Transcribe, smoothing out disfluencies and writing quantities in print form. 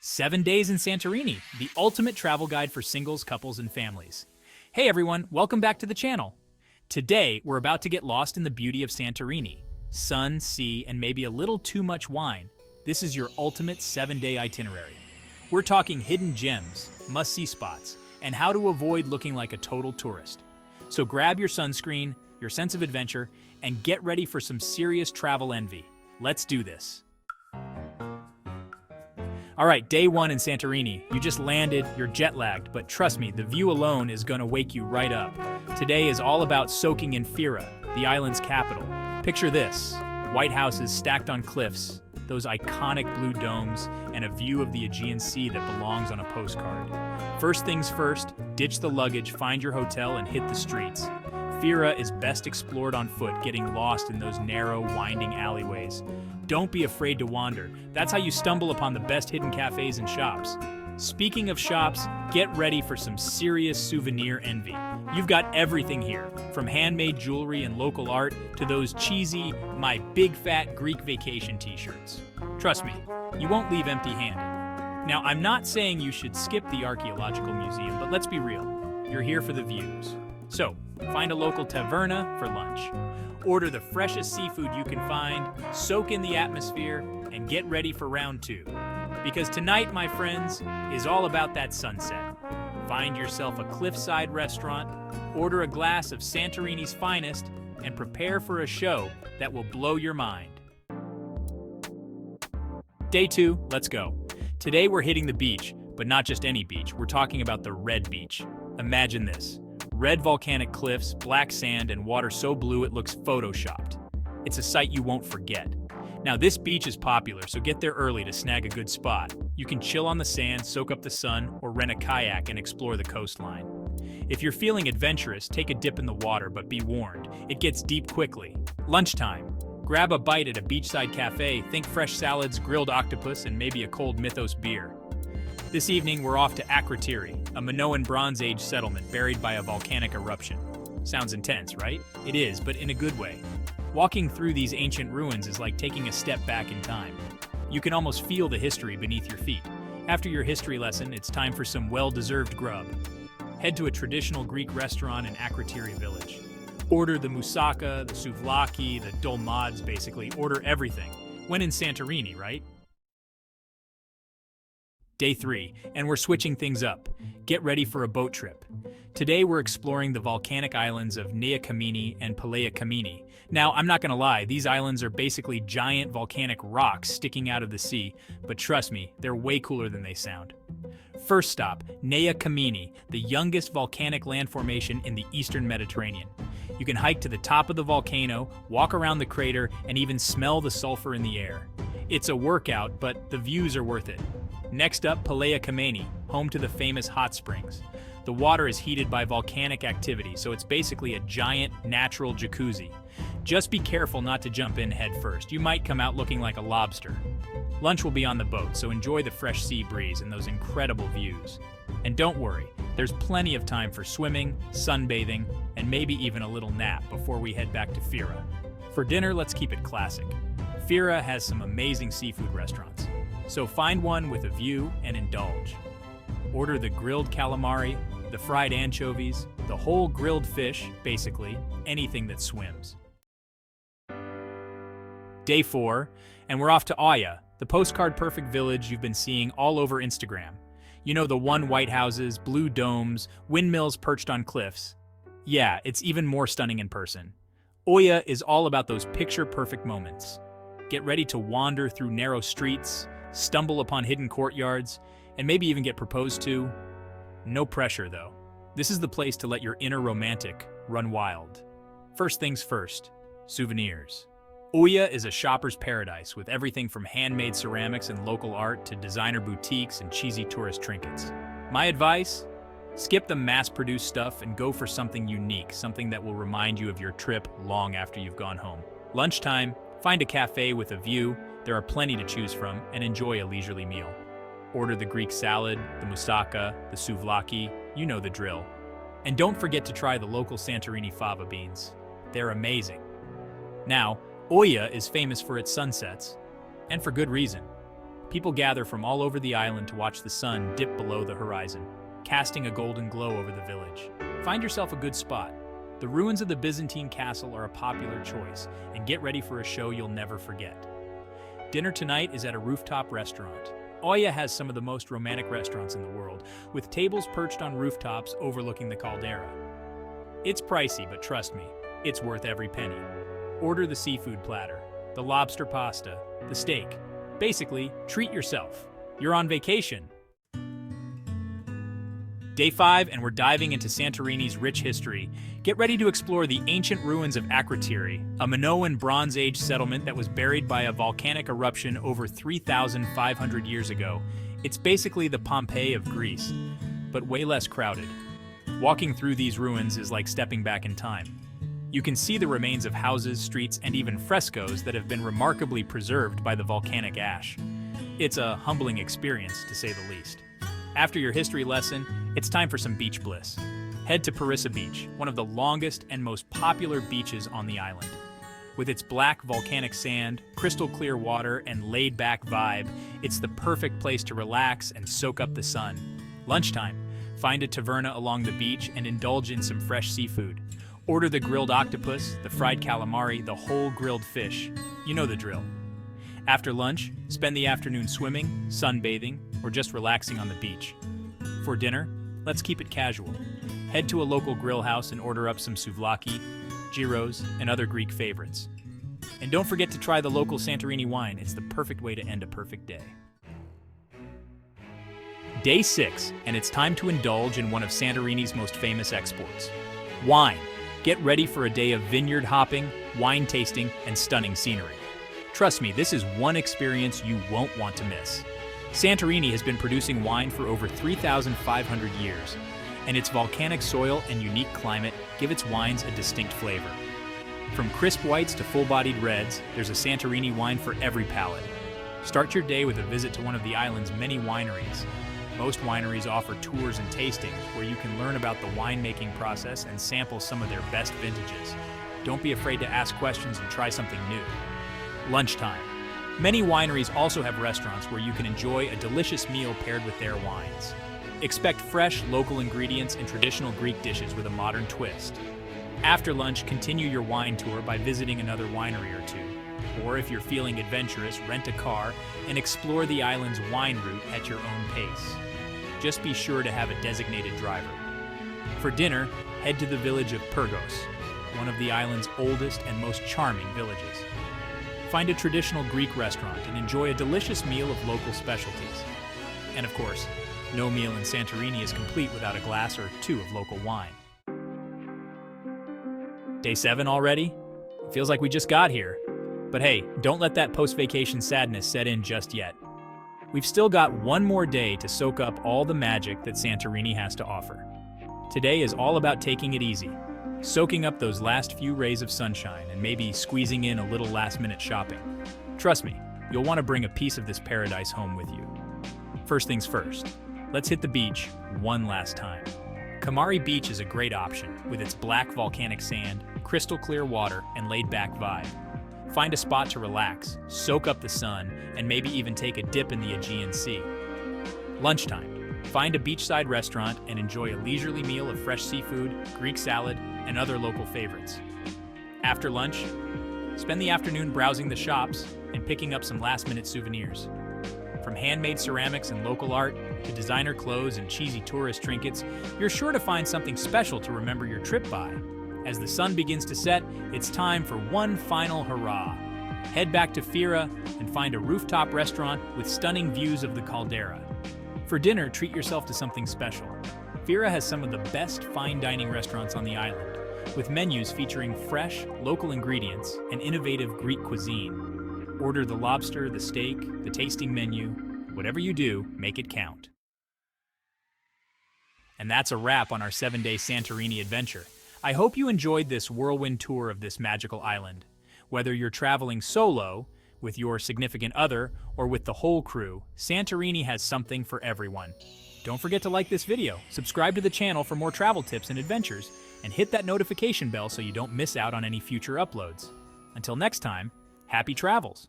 7 Days in Santorini, the ultimate travel guide for singles, couples, and families. Hey everyone, welcome back to the channel. Today, we're about to get lost in the beauty of Santorini. Sun, sea, and maybe a little too much wine. This is your ultimate 7-day itinerary. We're talking hidden gems, must-see spots, and how to avoid looking like a total tourist. So grab your sunscreen, your sense of adventure, and get ready for some serious travel envy. Let's do this. All right, day one in Santorini. You just landed, you're jet-lagged, but trust me, the view alone is gonna wake you right up. Today is all about soaking in Fira, the island's capital. Picture this: white houses stacked on cliffs, those iconic blue domes, and a view of the Aegean Sea that belongs on a postcard. First things first, ditch the luggage, find your hotel, and hit the streets. Fira is best explored on foot, getting lost in those narrow, winding alleyways. Don't be afraid to wander. That's how you stumble upon the best hidden cafes and shops. Speaking of shops, get ready for some serious souvenir envy. You've got everything here, from handmade jewelry and local art to those cheesy, my big fat Greek vacation t-shirts. Trust me, you won't leave empty-handed. Now, I'm not saying you should skip the archaeological museum, but let's be real. You're here for the views. So, find a local taverna for lunch. Order the freshest seafood you can find, soak in the atmosphere, and get ready for round two. Because tonight, my friends, is all about that sunset. Find yourself a cliffside restaurant, order a glass of Santorini's finest, and prepare for a show that will blow your mind. Day two, let's go. Today we're hitting the beach, but not just any beach. We're talking about the Red Beach. Imagine this: red volcanic cliffs, black sand, and water so blue it looks photoshopped. It's a sight you won't forget. Now, this beach is popular, so get there early to snag a good spot. You can chill on the sand, soak up the sun, or rent a kayak and explore the coastline. If you're feeling adventurous, take a dip in the water, but be warned, it gets deep quickly. Lunchtime. Grab a bite at a beachside cafe, think fresh salads, grilled octopus, and maybe a cold Mythos beer. This evening, we're off to Akrotiri, a Minoan Bronze Age settlement buried by a volcanic eruption. Sounds intense, right? It is, but in a good way. Walking through these ancient ruins is like taking a step back in time. You can almost feel the history beneath your feet. After your history lesson, it's time for some well-deserved grub. Head to a traditional Greek restaurant in Akrotiri village. Order the moussaka, the souvlaki, the dolmades, basically. Order everything. When in Santorini, right? Day 3, and we're switching things up. Get ready for a boat trip. Today we're exploring the volcanic islands of Kameni and Palea. Now, I'm not gonna lie, these islands are basically giant volcanic rocks sticking out of the sea, but trust me, they're way cooler than they sound. First stop, Kameni, the youngest volcanic land formation in the eastern Mediterranean. You can hike to the top of the volcano, walk around the crater, and even smell the sulfur in the air. It's a workout, but the views are worth it. Next up, Kameni, home to the famous hot springs. The water is heated by volcanic activity, so it's basically a giant natural jacuzzi. Just be careful not to jump in head first. You might come out looking like a lobster. Lunch will be on the boat, so enjoy the fresh sea breeze and those incredible views. And don't worry, there's plenty of time for swimming, sunbathing, and maybe even a little nap before we head back to Fira. For dinner, let's keep it classic. Fira has some amazing seafood restaurants. So find one with a view and indulge. Order the grilled calamari, the fried anchovies, the whole grilled fish, basically, anything that swims. Day 4, and we're off to Oya, the postcard-perfect village you've been seeing all over Instagram. You know, the one white houses, blue domes, windmills perched on cliffs. Yeah, it's even more stunning in person. Oya is all about those picture-perfect moments. Get ready to wander through narrow streets, stumble upon hidden courtyards, and maybe even get proposed to. No pressure, though. This is the place to let your inner romantic run wild. First things first, souvenirs. Oya is a shopper's paradise with everything from handmade ceramics and local art to designer boutiques and cheesy tourist trinkets. My advice? Skip the mass-produced stuff and go for something unique, something that will remind you of your trip long after you've gone home. Lunchtime, find a cafe with a view. There are plenty to choose from, and enjoy a leisurely meal. Order the Greek salad, the moussaka, the souvlaki, you know the drill. And don't forget to try the local Santorini fava beans. They're amazing. Now, Oya is famous for its sunsets, and for good reason. People gather from all over the island to watch the sun dip below the horizon, casting a golden glow over the village. Find yourself a good spot. The ruins of the Byzantine castle are a popular choice, and get ready for a show you'll never forget. Dinner tonight is at a rooftop restaurant. Oya has some of the most romantic restaurants in the world, with tables perched on rooftops overlooking the caldera. It's pricey, but trust me, it's worth every penny. Order the seafood platter, the lobster pasta, the steak. Basically, treat yourself. You're on vacation. Day 5, and we're diving into Santorini's rich history. Get ready to explore the ancient ruins of Akrotiri, a Minoan Bronze Age settlement that was buried by a volcanic eruption over 3,500 years ago. It's basically the Pompeii of Greece, but way less crowded. Walking through these ruins is like stepping back in time. You can see the remains of houses, streets, and even frescoes that have been remarkably preserved by the volcanic ash. It's a humbling experience, to say the least. After your history lesson, it's time for some beach bliss. Head to Parissa Beach, one of the longest and most popular beaches on the island. With its black volcanic sand, crystal clear water, and laid-back vibe, it's the perfect place to relax and soak up the sun. Lunchtime, find a taverna along the beach and indulge in some fresh seafood. Order the grilled octopus, the fried calamari, the whole grilled fish. You know the drill. After lunch, spend the afternoon swimming, sunbathing, or just relaxing on the beach. For dinner, let's keep it casual. Head to a local grill house and order up some souvlaki, gyros, and other Greek favorites. And don't forget to try the local Santorini wine. It's the perfect way to end a perfect day. Day 6, and it's time to indulge in one of Santorini's most famous exports, wine. Get ready for a day of vineyard hopping, wine tasting, and stunning scenery. Trust me, this is one experience you won't want to miss. Santorini has been producing wine for over 3,500 years, and its volcanic soil and unique climate give its wines a distinct flavor. From crisp whites to full-bodied reds, there's a Santorini wine for every palate. Start your day with a visit to one of the island's many wineries. Most wineries offer tours and tastings where you can learn about the winemaking process and sample some of their best vintages. Don't be afraid to ask questions and try something new. Lunchtime. Many wineries also have restaurants where you can enjoy a delicious meal paired with their wines. Expect fresh, local ingredients and traditional Greek dishes with a modern twist. After lunch, continue your wine tour by visiting another winery or two. Or if you're feeling adventurous, rent a car and explore the island's wine route at your own pace. Just be sure to have a designated driver. For dinner, head to the village of Pyrgos, one of the island's oldest and most charming villages. Find a traditional Greek restaurant and enjoy a delicious meal of local specialties. And of course, no meal in Santorini is complete without a glass or two of local wine. Day 7 already? Feels like we just got here. But hey, don't let that post-vacation sadness set in just yet. We've still got one more day to soak up all the magic that Santorini has to offer. Today is all about taking it easy, soaking up those last few rays of sunshine and maybe squeezing in a little last-minute shopping. Trust me, you'll want to bring a piece of this paradise home with you. First things first, let's hit the beach one last time. Kameni Beach is a great option with its black volcanic sand, crystal clear water, and laid-back vibe. Find a spot to relax, soak up the sun, and maybe even take a dip in the Aegean Sea. Lunchtime. Find a beachside restaurant and enjoy a leisurely meal of fresh seafood, Greek salad, and other local favorites. After lunch, spend the afternoon browsing the shops and picking up some last-minute souvenirs. From handmade ceramics and local art to designer clothes and cheesy tourist trinkets, you're sure to find something special to remember your trip by. As the sun begins to set, it's time for one final hurrah. Head back to Fira and find a rooftop restaurant with stunning views of the caldera. For dinner, treat yourself to something special. Fira has some of the best fine dining restaurants on the island, with menus featuring fresh, local ingredients and innovative Greek cuisine. Order the lobster, the steak, the tasting menu. Whatever you do, make it count. And that's a wrap on our 7-day Santorini adventure. I hope you enjoyed this whirlwind tour of this magical island. Whether you're traveling solo, with your significant other, or with the whole crew, Santorini has something for everyone. Don't forget to like this video, subscribe to the channel for more travel tips and adventures, and hit that notification bell so you don't miss out on any future uploads. Until next time, happy travels!